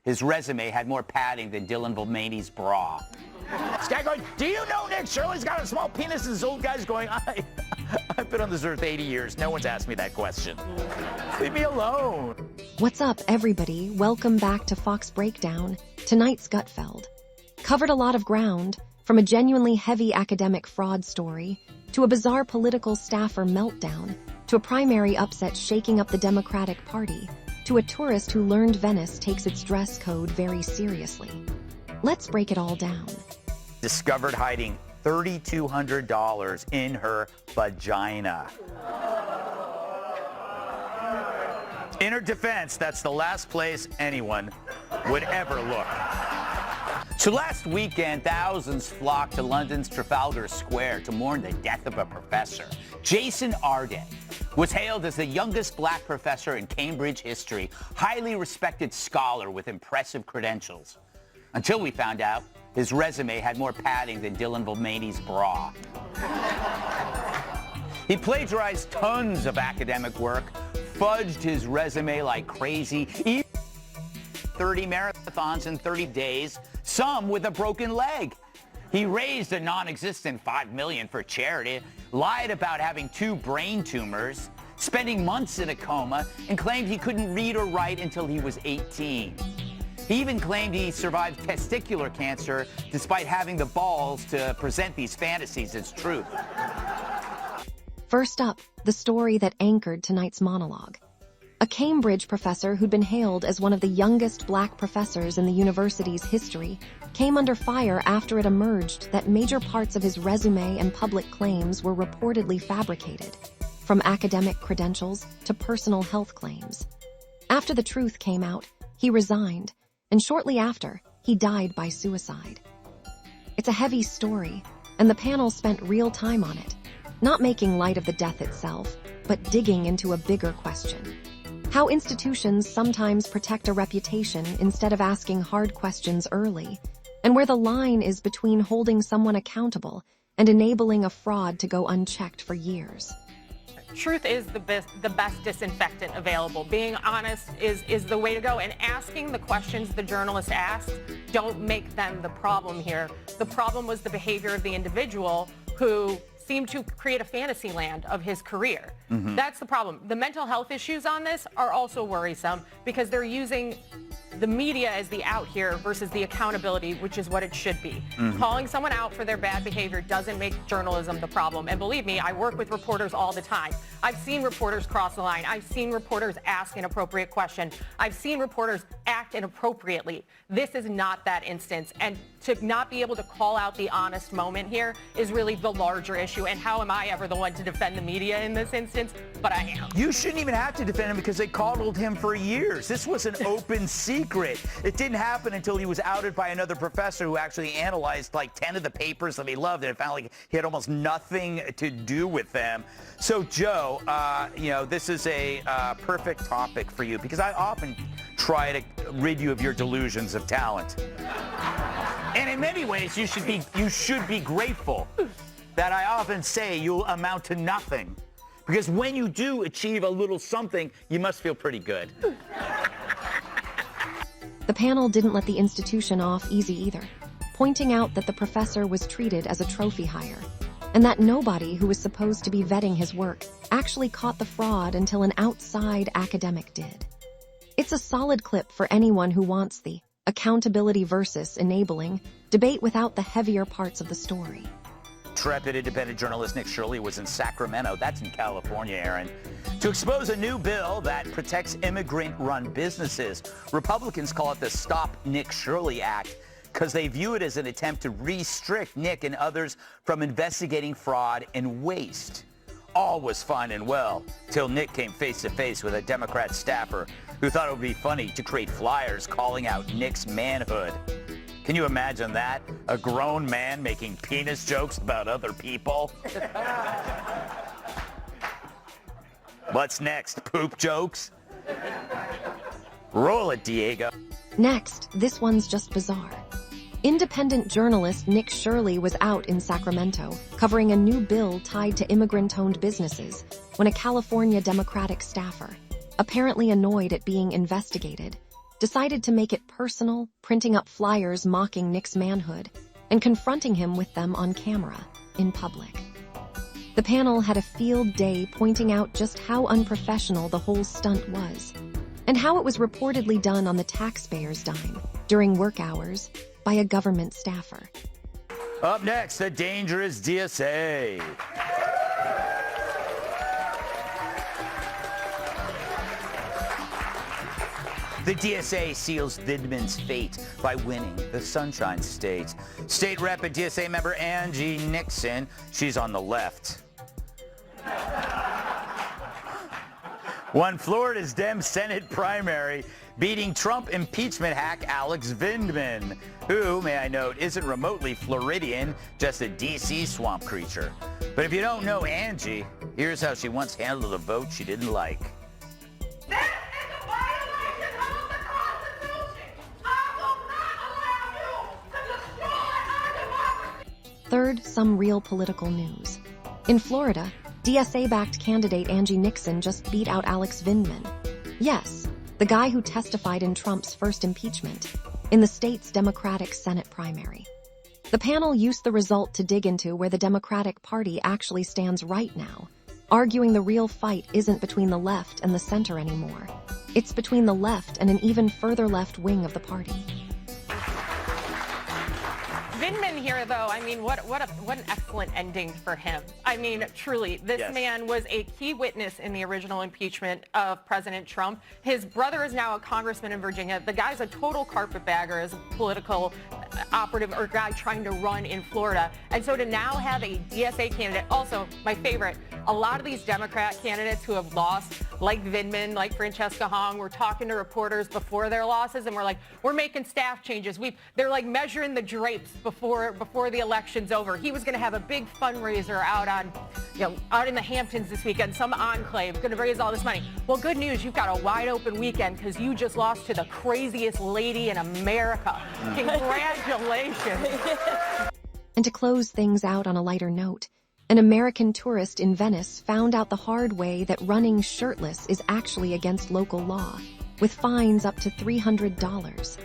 his resume had more padding than Dylan Mulvaney's bra. This guy going, do you know Nick Shirley's got a small penis? And this old guy's going, I've been on this earth 80 years. No one's asked me that question. Leave me alone. What's up, everybody? Welcome back to Fox Breakdown. Tonight's Gutfeld. Covered a lot of ground, from a genuinely heavy academic fraud story, to a bizarre political staffer meltdown, to a primary upset shaking up the Democratic Party, to a tourist who learned Venice takes its dress code very seriously. Let's break it all down. Discovered hiding $3,200 in her vagina. In her defense, that's the last place anyone would ever look. So last weekend, thousands flocked to London's Trafalgar Square to mourn the death of a professor. Jason Arden was hailed as the youngest black professor in Cambridge history, highly respected scholar with impressive credentials. Until we found out his resume had more padding than Dylan Mulvaney's bra. He plagiarized tons of academic work, fudged his resume like crazy, even 30 marathons in 30 days, some with a broken leg. He raised a non-existent $5 million for charity, lied about having 2 brain tumors, spending months in a coma, and claimed he couldn't read or write until he was 18. He even claimed he survived testicular cancer despite having the balls to present these fantasies as truth. First up, the story that anchored tonight's monologue. A Cambridge professor who'd been hailed as one of the youngest black professors in the university's history came under fire after it emerged that major parts of his resume and public claims were reportedly fabricated, from academic credentials to personal health claims. After the truth came out, he resigned, and shortly after, he died by suicide. It's a heavy story, and the panel spent real time on it, not making light of the death itself, but digging into a bigger question. How institutions sometimes protect a reputation instead of asking hard questions early, and where the line is between holding someone accountable and enabling a fraud to go unchecked for years. Truth is the best disinfectant available. Being honest is the way to go, and asking the questions the journalist asked don't make them the problem here. The problem was the behavior of the individual who seemed to create a fantasy land of his career. That's the problem. The mental health issues on this are also worrisome because they're using the media as the out here versus the accountability, which is what it should be. Calling someone out for their bad behavior doesn't make journalism the problem. And believe me, I work with reporters all the time. I've seen reporters cross the line. I've seen reporters ask inappropriate questions. I've seen reporters act inappropriately. This is not that instance. And to not be able to call out the honest moment here is really the larger issue. And how am I ever the one to defend the media in this instance? But I am. You shouldn't even have to defend him because they coddled him for years. This was an open secret. It didn't happen until he was outed by another professor who actually analyzed like 10 of the papers that he loved, and it found like he had almost nothing to do with them. So, Joe, this is a perfect topic for you because I often try to rid you of your delusions of talent. And in many ways, you should be grateful that I often say you'll amount to nothing. Because when you do achieve a little something, you must feel pretty good. The panel didn't let the institution off easy either, pointing out that the professor was treated as a trophy hire, and that nobody who was supposed to be vetting his work actually caught the fraud until an outside academic did. It's a solid clip for anyone who wants the accountability versus enabling debate without the heavier parts of the story. Intrepid independent journalist Nick Shirley was in Sacramento, that's in California, Aaron, to expose a new bill that protects immigrant-run businesses. Republicans call it the Stop Nick Shirley Act because they view it as an attempt to restrict Nick and others from investigating fraud and waste. All was fine and well till Nick came face-to-face with a Democrat staffer who thought it would be funny to create flyers calling out Nick's manhood. Can you imagine that? A grown man making penis jokes about other people? What's next? Poop jokes? Roll it, Diego. Next, this one's just bizarre. Independent journalist Nick Shirley was out in Sacramento covering a new bill tied to immigrant-owned businesses when a California Democratic staffer, apparently annoyed at being investigated, decided to make it personal, printing up flyers mocking Nick's manhood and confronting him with them on camera, in public. The panel had a field day pointing out just how unprofessional the whole stunt was, and how it was reportedly done on the taxpayer's dime, during work hours, by a government staffer. Up next, the dangerous DSA. The DSA seals Vindman's fate by winning the Sunshine State. State Rep and DSA member Angie Nixon, she's on the left. Won Florida's Dem Senate primary, beating Trump impeachment hack Alex Vindman, who, may I note, isn't remotely Floridian, just a D.C. swamp creature. But if you don't know Angie, here's how she once handled a vote she didn't like. Third, some real political news. In Florida, DSA-backed candidate Angie Nixon just beat out Alex Vindman. Yes, the guy who testified in Trump's first impeachment, in the state's Democratic Senate primary. The panel used the result to dig into where the Democratic Party actually stands right now, arguing the real fight isn't between the left and the center anymore. It's between the left and an even further left wing of the party. Vindman here, though, I mean, what an excellent ending for him. I mean, truly, this man was a key witness in the original impeachment of President Trump. His brother is now a congressman in Virginia. The guy's a total carpetbagger as a political operative or guy trying to run in Florida. And so to now have a DSA candidate, also my favorite, a lot of these Democrat candidates who have lost, like Vindman, like Francesca Hong, were talking to reporters before their losses and we're like, we're making staff changes. They're like measuring the drapes before the election's over. He was going to have a big fundraiser out in the Hamptons this weekend, some enclave, going to raise all this money. Well, good news, you've got a wide open weekend because you just lost to the craziest lady in America. Congratulations. And to close things out on a lighter note, an American tourist in Venice found out the hard way that running shirtless is actually against local law, with fines up to $300.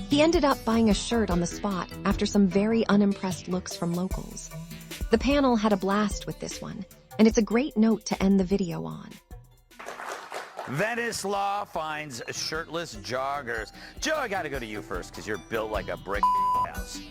He ended up buying a shirt on the spot after some very unimpressed looks from locals. The panel had a blast with this one, and it's a great note to end the video on. Venice law finds shirtless joggers. Joe, I gotta go to you first because you're built like a brick house.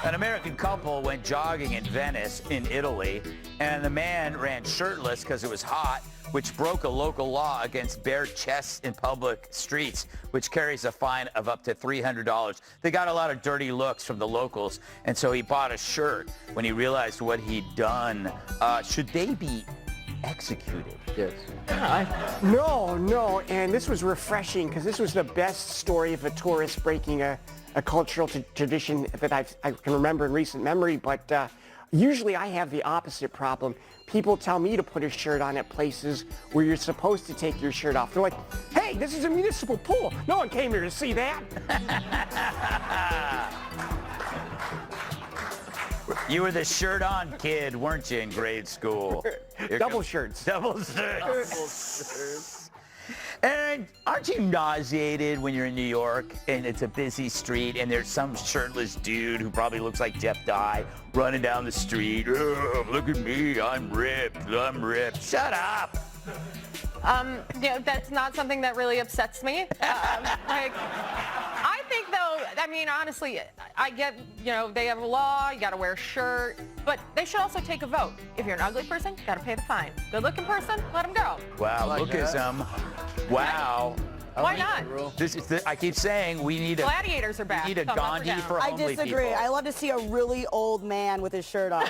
An American couple went jogging in Venice, in Italy, and the man ran shirtless because it was hot, which broke a local law against bare chests in public streets, which carries a fine of up to $300. They got a lot of dirty looks from the locals, and so he bought a shirt when he realized what he'd done. Should they be executed? Yes. No, and this was refreshing because this was the best story of a tourist breaking a cultural tradition that I can remember in recent memory, but usually I have the opposite problem. People tell me to put a shirt on at places where you're supposed to take your shirt off. They're like, hey, this is a municipal pool. No one came here to see that. You were the shirt-on kid, weren't you, in grade school? Double shirts. Double shirts. And aren't you nauseated when you're in New York and it's a busy street and there's some shirtless dude who probably looks like Jeff Dye running down the street? Oh, look at me, I'm ripped. Shut up. That's not something that really upsets me. I think, though, I mean, honestly, I get, they have a law, you got to wear a shirt, but they should also take a vote. If you're an ugly person, you got to pay the fine. Good-looking person, let them go. Wow, lookism. Wow. Why not? I keep saying we need Gladiators are back. We need a Gandhi for I homely disagree. people. I love to see a really old man with his shirt off.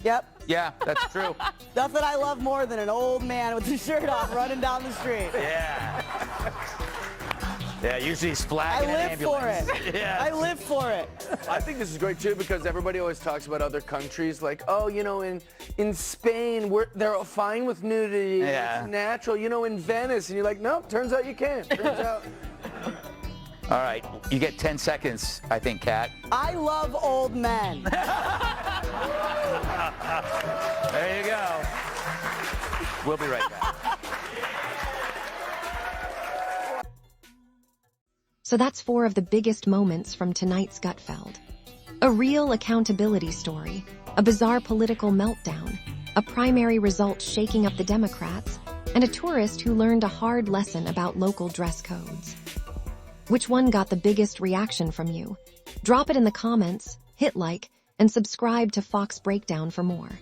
Yep. Yeah, that's true. Nothing I love more than an old man with his shirt off running down the street. Yeah. Yeah, usually he's flagging an I live ambulance. for it. Yeah. I live for it. I think this is great too because everybody always talks about other countries like, oh, in Spain they're fine with nudity. Yeah. It's natural. In Venice, and you're like, nope, turns out you can't. Turns out. All right, you get 10 seconds, I think, Kat. I love old men. There you go. We'll be right back. So that's 4 of the biggest moments from tonight's Gutfeld. A real accountability story, a bizarre political meltdown, a primary result shaking up the Democrats, and a tourist who learned a hard lesson about local dress codes. Which one got the biggest reaction from you? Drop it in the comments, hit like, and subscribe to Fox Breakdown for more.